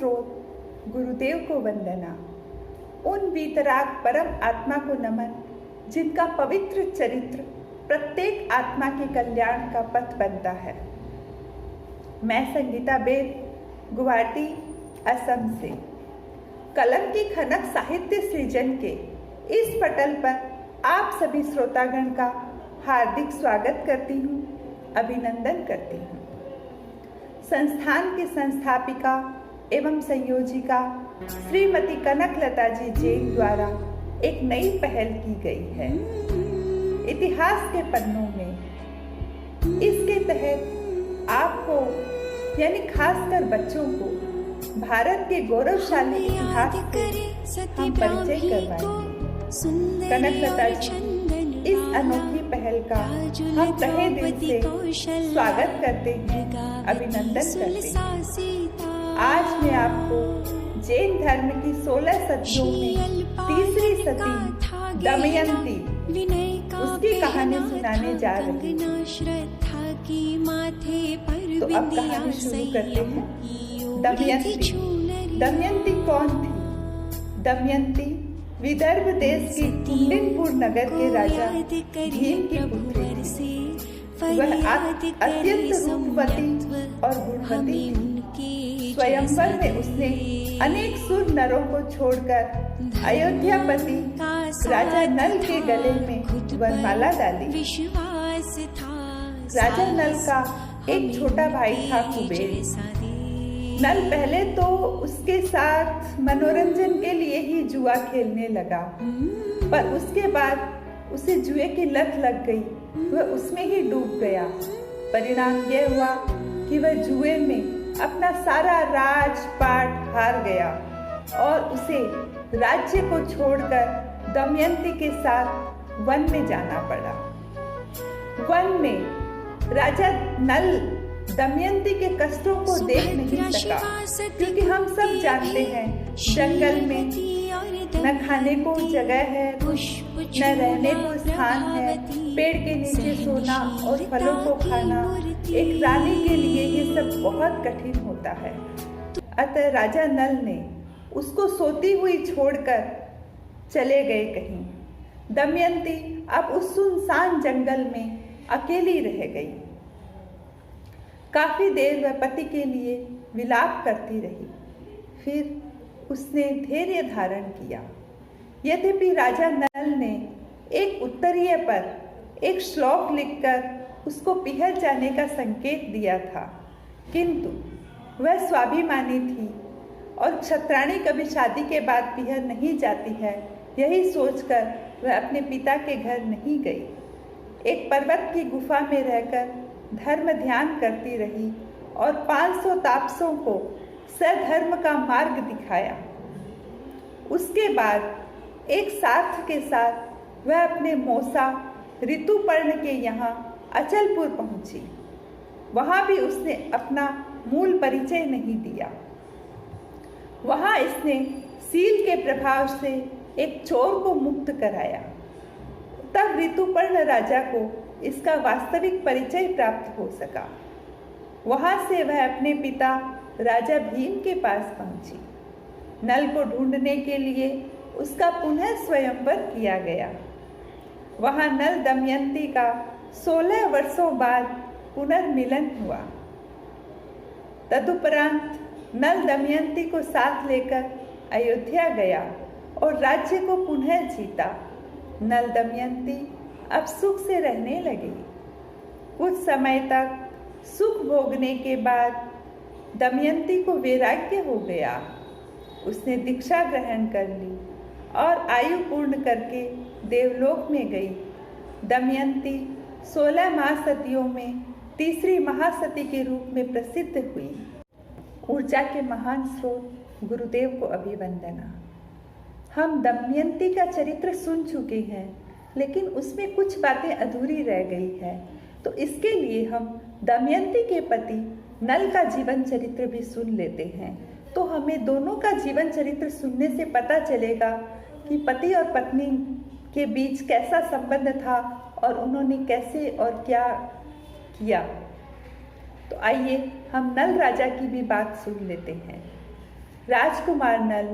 स्रोत गुरुदेव को वंदना। उन वीतराग परम आत्मा को नमन जिनका पवित्र चरित्र प्रत्येक आत्मा के कल्याण का पथ बनता है। मैं संगीता बेल, गुवाहाटी, असम से कलम की खनक साहित्य सृजन के इस पटल पर आप सभी श्रोतागण का हार्दिक स्वागत करती हूँ, अभिनंदन करती हूँ। संस्थान की संस्थापिका एवं संयोजिका श्रीमती कनकलता जी जैन द्वारा एक नई पहल की गई है। इतिहास के पन्नों में इसके तहत आपको यानी खासकर बच्चों को भारत के गौरवशाली इतिहास से हम परिचय करवाएंगे। कनकलता जी इस अनोखी पहल का हम तहे दिल से स्वागत करते हैं, अभिनंदन करते हैं। आज मैं आपको जैन धर्म की 16 सदियों में तीसरी सती दमयंती उसकी कहानी सुनाने जा रही हूँ। तो अब कहानी शुरू करते हैं। दमयंती कौन थी? दमयंती विदर्भ देश की कुंडिनपुर नगर के राजा भीम की पुत्री थी। वह अत्यंत रूपवती और गुणवती थी। स्वयंवर में उसने अनेक सुर नरों को छोड़कर अयोध्यापति राजा नल के गले में वरमाला डाली। राजा नल का एक छोटा भाई था कुबेर। नल पहले तो उसके साथ मनोरंजन के लिए ही जुआ खेलने लगा, पर उसके बाद उसे जुए की लत लग गई। वह उसमें ही डूब गया। परिणाम यह हुआ कि वह जुए में अपना सारा राजपाट हार गया और उसे राज्य को छोड़कर दमयंती के साथ वन में जाना पड़ा। वन में राजा नल दमयंती के कष्टों को देख नहीं सका, क्योंकि हम सब जानते हैं जंगल में न खाने को जगह है, न रहने को स्थान है। पेड़ के नीचे सोना और फलों को खाना एक रानी के लिए ये सब बहुत कठिन होता है। अतः राजा नल ने उसको सोती हुई छोड़कर चले गए कहीं। दमयंती अब उस सुनसान जंगल में अकेली रह गई। काफी देर वह पति के लिए विलाप करती रही। फिर उसने धैर्य धारण किया। यद्यपि राजा नल ने एक उत्तरीय पर एक श्लोक लिखकर उसको पिहर जाने का संकेत दिया था, किंतु वह स्वाभिमानी थी और क्षत्राणी कभी शादी के बाद पिहर नहीं जाती है, यही सोचकर वह अपने पिता के घर नहीं गई। एक पर्वत की गुफा में रहकर धर्म ध्यान करती रही और 500 तापसों को सधर्म का मार्ग दिखाया। उसके बाद एक साथ के साथ वह अपने मौसा ऋतुपर्ण के यहाँ अचलपुर पहुंची। वहां भी उसने अपना मूल परिचय नहीं दिया। वहां इसने सील के प्रभाव से एक चोर को मुक्त कराया। तब ऋतुपर्ण राजा को इसका वास्तविक परिचय प्राप्त हो सका। वहां से वह अपने पिता राजा भीम के पास पहुंची। नल को ढूंढने के लिए उसका पुनः स्वयंवर किया गया। वहां नल दमयंती का 16 वर्षों बाद पुनर्मिलन हुआ। तदुपरांत नल दमयंती को साथ लेकर अयोध्या गया और राज्य को पुनः जीता। नल दमयंती अब सुख से रहने लगी। कुछ समय तक सुख भोगने के बाद दमयंती को वैराग्य हो गया। उसने दीक्षा ग्रहण कर ली और आयु पूर्ण करके देवलोक में गई। दमयंती 16 महासतियों में तीसरी महासती के रूप में प्रसिद्ध हुई। ऊर्जा के महान स्रोत गुरुदेव को अभिवंदना। हम दमयंती का चरित्र सुन चुके हैं, लेकिन उसमें कुछ बातें अधूरी रह गई है। तो इसके लिए हम दमयंती के पति नल का जीवन चरित्र भी सुन लेते हैं। तो हमें दोनों का जीवन चरित्र सुनने से पता चलेगा कि पति और पत्नी के बीच कैसा संबंध था और उन्होंने कैसे और क्या किया। तो आइए हम नल राजा की भी बात सुन लेते हैं। राजकुमार नल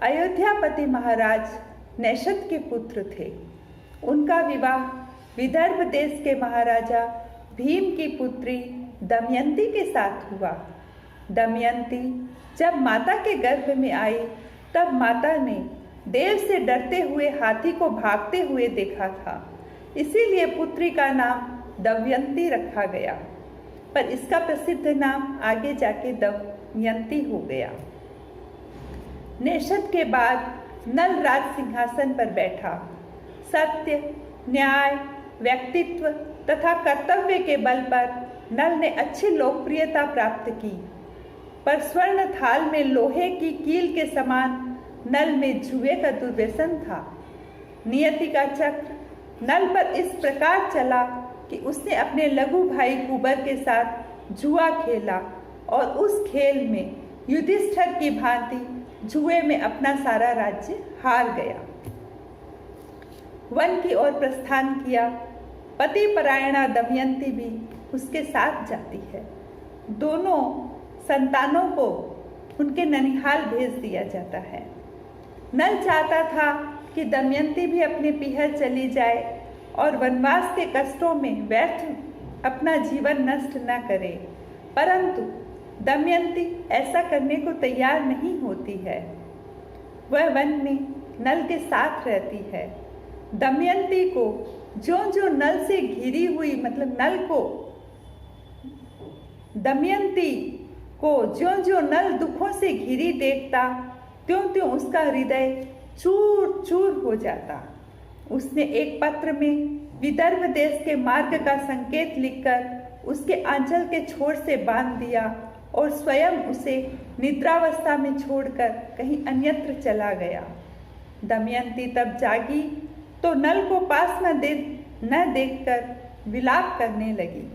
अयोध्यापति महाराज नैषद के पुत्र थे। उनका विवाह विदर्भ देश के महाराजा भीम की पुत्री दमयंती के साथ हुआ। दमयंती जब माता के गर्भ में आई तब माता ने देव से डरते हुए हाथी को भागते हुए देखा था, इसीलिए पुत्री का नाम दमयंती रखा गया, पर इसका प्रसिद्ध नाम आगे जाके दमयंती हो गया। नैषद के बाद नल राज सिंहासन पर बैठा। सत्य, न्याय, व्यक्तित्व तथा कर्तव्य के बल पर नल ने अच्छी लोकप्रियता प्राप्त की, पर स्वर्ण थाल में लोहे की कील के समान नल में जुए का दुर्व्यसन था। नियति का चक्र नल पर इस प्रकार चला कि उसने अपने लघु भाई कुबर के साथ जुआ खेला और उस खेल में युधिष्ठिर की भांति जुए में अपना सारा राज्य हार गया। वन की ओर प्रस्थान किया। पति परायणा दमयंती भी उसके साथ जाती है। दोनों संतानों को उनके ननिहाल भेज दिया जाता है। नल चाहता था कि दमयंती भी अपने पीहर चली जाए और वनवास के कष्टों में व्यर्थ अपना जीवन नष्ट न करे, परंतु दमयंती ऐसा करने को तैयार नहीं होती है। वह वन में नल के साथ रहती है। दमयंती को जो नल से घिरी हुई दमयंती को जो नल दुखों से घिरी देखता त्यों उसका हृदय चूर चूर हो जाता। उसने एक पत्र में विदर्भ देश के मार्ग का संकेत लिखकर उसके आंचल के छोर से बांध दिया और स्वयं उसे निद्रावस्था में छोड़कर कहीं अन्यत्र चला गया। दमयंती तब जागी तो नल को पास न देखकर विलाप करने लगी,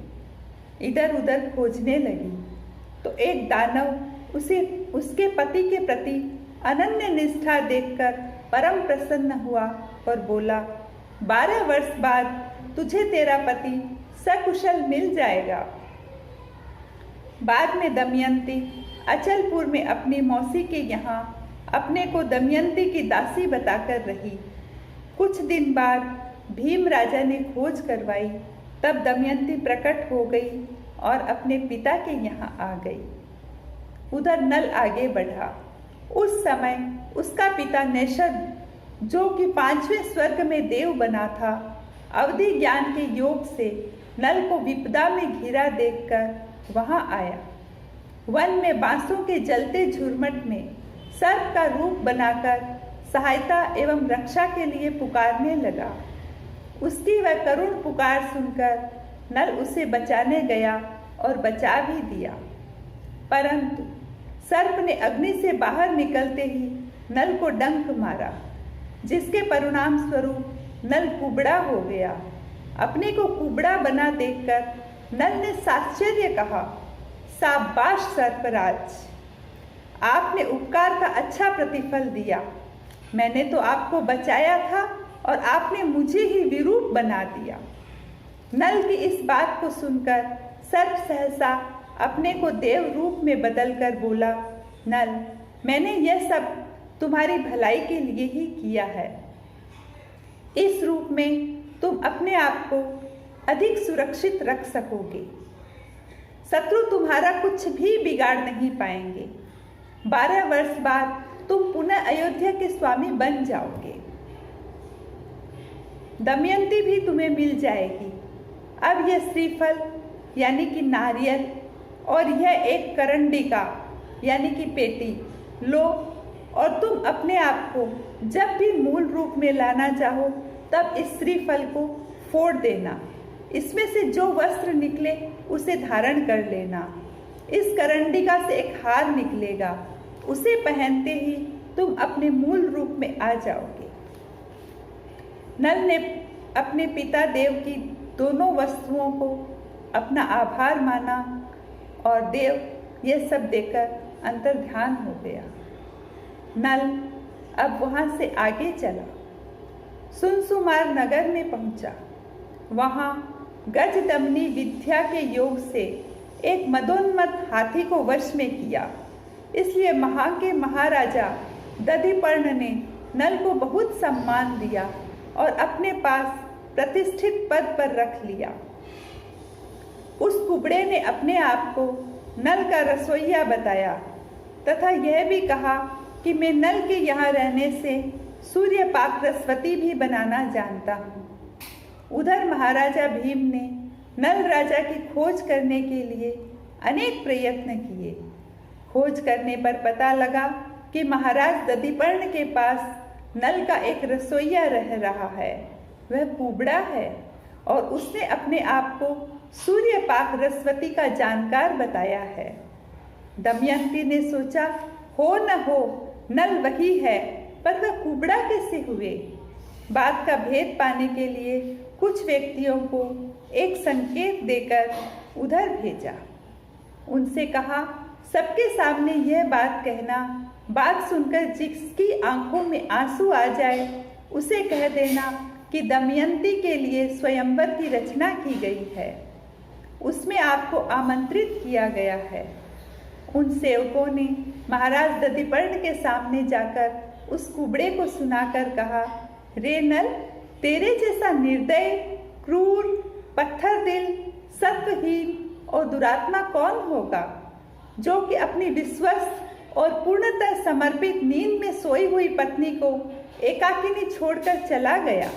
इधर उधर खोजने लगी। तो एक दानव उसे उसके पति के प्रति अनन्य निष्ठा देखकर परम प्रसन्न हुआ और बोला, 12 वर्ष बाद तुझे तेरा पति सकुशल मिल जाएगा। बाद में दमयंती अचलपुर में अपनी मौसी के यहाँ अपने को दमयंती की दासी बताकर रही। कुछ दिन बाद भीम राजा ने खोज करवाई, तब दमयंती प्रकट हो गई और अपने पिता के यहाँ आ गई। उधर नल आगे बढ़ा। उस समय उसका पिता नैषद, जो कि 5वें स्वर्ग में देव बना था, अवधि ज्ञान के योग से नल को विपदा में घिरा देखकर वहां आया। वन में बांसों के जलते झुरमुट में सर्प का रूप बनाकर सहायता एवं रक्षा के लिए पुकारने लगा। उसकी वह करुण पुकार सुनकर नल उसे बचाने गया और बचा भी दिया, परंतु सर्प ने अग्नि से बाहर निकलते ही नल को डंक मारा, जिसके परिणाम स्वरूप नल कुबड़ा हो गया। अपने को कुबड़ा बना देखकर नल ने साश्चर्य कहा, शाबाश सर्पराज, आपने उपकार का अच्छा प्रतिफल दिया। मैंने तो आपको बचाया था और आपने मुझे ही विरूप बना दिया। नल की इस बात को सुनकर सर्प सहसा अपने को देव रूप में बदलकर बोला, नल, मैंने यह सब तुम्हारी भलाई के लिए ही किया है। इस रूप में तुम अपने आप को अधिक सुरक्षित रख सकोगे। शत्रु तुम्हारा कुछ भी बिगाड़ नहीं पाएंगे। 12 वर्ष बाद तुम पुनः अयोध्या के स्वामी बन जाओगे। दमयंती भी तुम्हें मिल जाएगी। अब यह श्रीफल यानी कि नारियल और यह एक करंडिका यानी कि पेटी लो, और तुम अपने आप को जब भी मूल रूप में लाना चाहो तब इस श्रीफल को फोड़ देना। इसमें से जो वस्त्र निकले उसे धारण कर लेना। इस करंडिका से एक हार निकलेगा, उसे पहनते ही तुम अपने मूल रूप में आ जाओगे। नल ने अपने पिता देव की दोनों वस्तुओं को अपना आभार माना और देव यह सब देखकर अंतर्ध्यान हो गया। नल अब वहां से आगे चला, सुनसुमार नगर में पहुंचा। वहां गजदमनी विद्या के योग से एक मदोन्मत्त हाथी को वश में किया। इसलिए वहाँ के महाराजा दधिपर्ण ने नल को बहुत सम्मान दिया और अपने पास प्रतिष्ठित पद पर रख लिया। उस कुबड़े ने अपने आप को नल का रसोइया बताया तथा यह भी कहा कि मैं नल के यहाँ रहने से सूर्य पाक रसवती भी बनाना जानता हूँ। उधर महाराजा भीम ने नल राजा की खोज करने के लिए अनेक प्रयत्न किए। खोज करने पर पता लगा कि महाराज दधिपर्ण के पास नल का एक रसोइया रह रहा है, वह कुबड़ा है और उसने अपने आप को सूर्य पाक रसवती का जानकार बताया है। दमयंती ने सोचा हो न हो नल वही है, पर वह कुबड़ा कैसे हुए। बात का भेद पाने के लिए कुछ व्यक्तियों को एक संकेत देकर उधर भेजा। उनसे कहा सबके सामने यह बात कहना, बात सुनकर जिसकी आंखों में आंसू आ जाए उसे कह देना कि दमयंती के लिए स्वयंवर की रचना की गई है, उसमें आपको आमंत्रित किया गया है। उन सेवकों ने महाराज दधिपर्ण के सामने जाकर उस कुबड़े को सुनाकर कहा, रे नल, तेरे जैसा निर्दय, क्रूर, पत्थर दिल, सत्वहीन और दुरात्मा कौन होगा, जो कि अपनी विश्वस्त और पूर्णतः समर्पित नींद में सोई हुई पत्नी को एकाकिनी छोड़कर चला गया।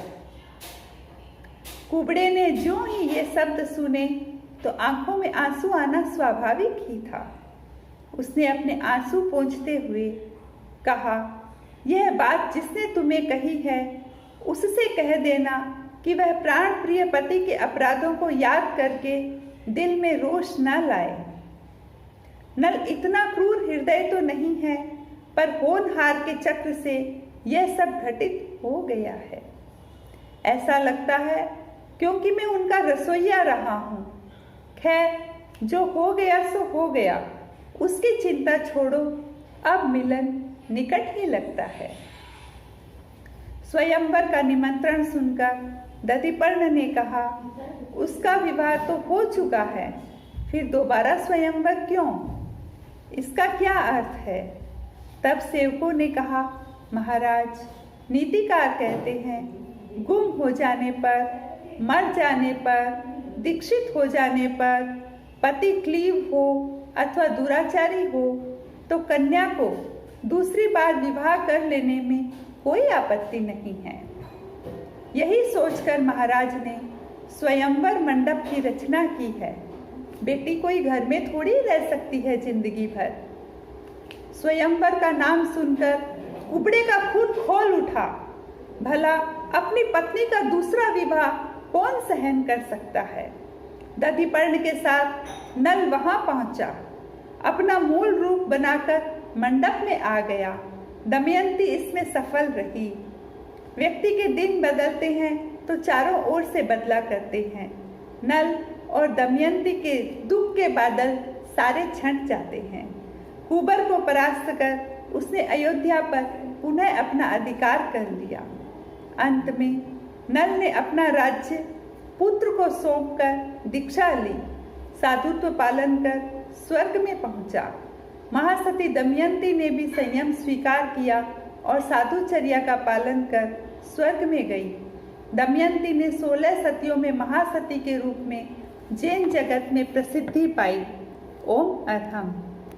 कुबड़े ने जो ही ये शब्द सुने तो आंखों में आंसू आना स्वाभाविक ही था। उसने अपने आंसू पोंछते हुए कहा, यह बात जिसने तुम्हें कही है उससे कह देना कि वह प्राण प्रिय पति के अपराधों को याद करके दिल में रोष न लाए। नल इतना क्रूर हृदय तो नहीं है, पर होनहार के चक्र से यह सब घटित हो गया है। ऐसा लगता है क्योंकि मैं उनका रसोइया रहा हूँ। खैर, जो हो गया सो हो गया, उसकी चिंता छोड़ो, अब मिलन निकट ही लगता है। स्वयंवर का निमंत्रण सुनकर दधिपर्ण ने कहा, उसका विवाह तो हो चुका है, फिर दोबारा स्वयंवर क्यों? इसका क्या अर्थ है? तब सेवकों ने कहा, महाराज, नीतिकार कहते हैं गुम हो जाने पर, मर जाने पर, दीक्षित हो जाने पर, पति क्लीव हो अथवा दुराचारी हो तो कन्या को दूसरी बार विवाह कर लेने में कोई आपत्ति नहीं है। यही सोचकर महाराज ने स्वयंवर मंडप की रचना की है। बेटी कोई घर में थोड़ी रह सकती है जिंदगी भर। स्वयंवर का नाम सुनकर कुबड़े का खून खौल उठा। भला अपनी पत्नी का दूसरा विवाह कौन सहन कर सकता है। दधिपर्ण के साथ नल वहां पहुंचा, अपना मूल रूप बनाकर मंडप में आ गया। दमयंती इसमें सफल रही। व्यक्ति के दिन बदलते हैं तो चारों ओर से बदला करते हैं। नल और दमयंती के दुख के बादल सारे छंट जाते हैं। कुबर को परास्त कर उसने अयोध्या पर पुनः अपना अधिकार कर लिया। अंत में नल ने अपना राज्य पुत्र को सौंपकर दीक्षा ली, साधुत्व पालन कर स्वर्ग में पहुंचा। महासती दमयंती ने भी संयम स्वीकार किया और साधुचर्या का पालन कर स्वर्ग में गई। दमयंती ने 16 सतियों में महासती के रूप में जैन जगत में प्रसिद्धि पाई। ओम अरहम।